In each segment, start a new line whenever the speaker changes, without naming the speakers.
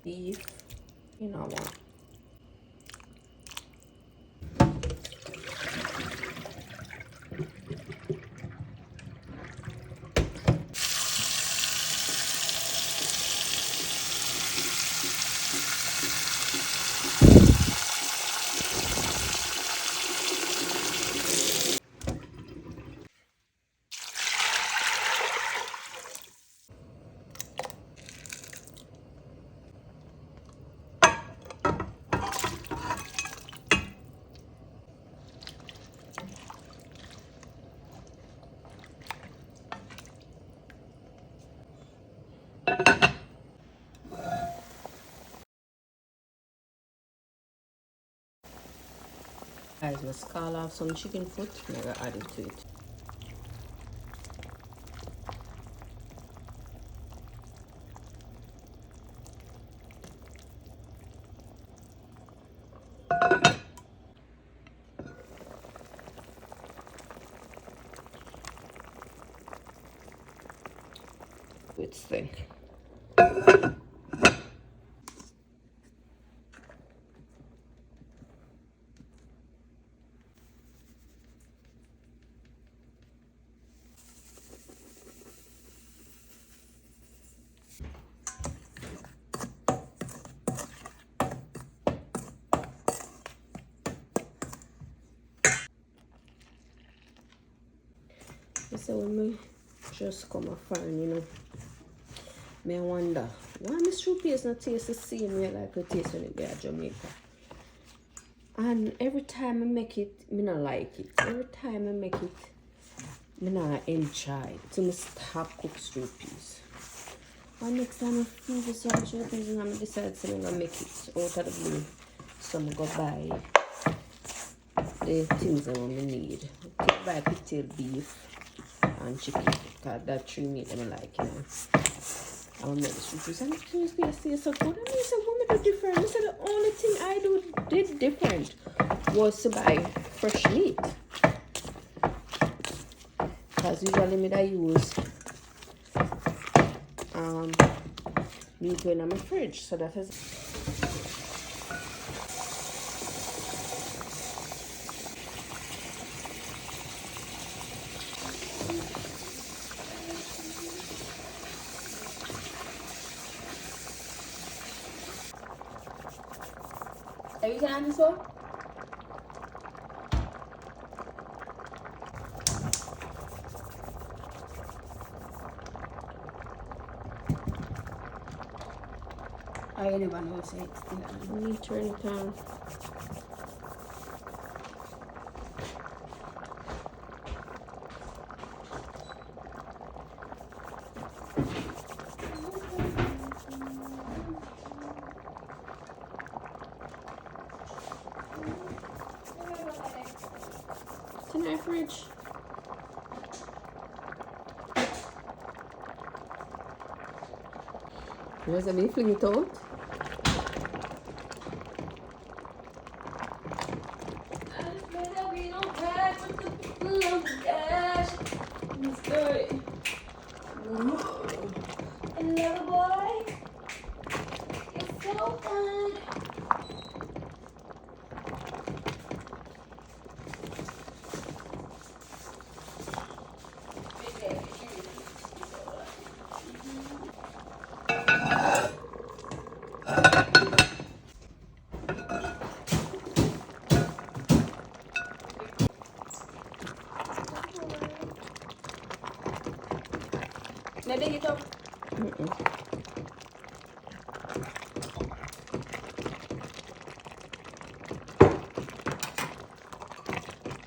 beef. You know what? Guys, we'll scald off some chicken foot and I'm gonna add it to it. Let's think. So when we just come a find, you know, me I wonder why my soup is not taste the same way like it tastes when it be at Jamaica. And every time I make it, me not like it. Every time I make it, me not enjoy it. So I stop cook stew peas. And next time I feel the some stew peas and I decide to I'm gonna make it out of the blue. So I go buy the things that I need. Buy pigtail beef and chicken, because that three meat them I like, you know. I will make the stew peas and the stew peas taste so good. And I said, what me do different? I said the only thing I did different was to buy fresh meat. Because usually me I use meat in my fridge, so that is. Are you done this one? I anyone will say it's still on. Let me turn it on. It's in our fridge. There's a bit fling it out. Hello, boy. It's so fun. Now dig it up.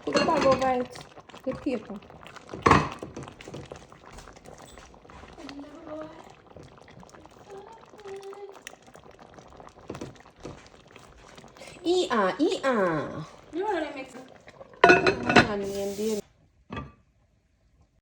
Put the bag over it. The paper. You want to mix it? Honey and dear.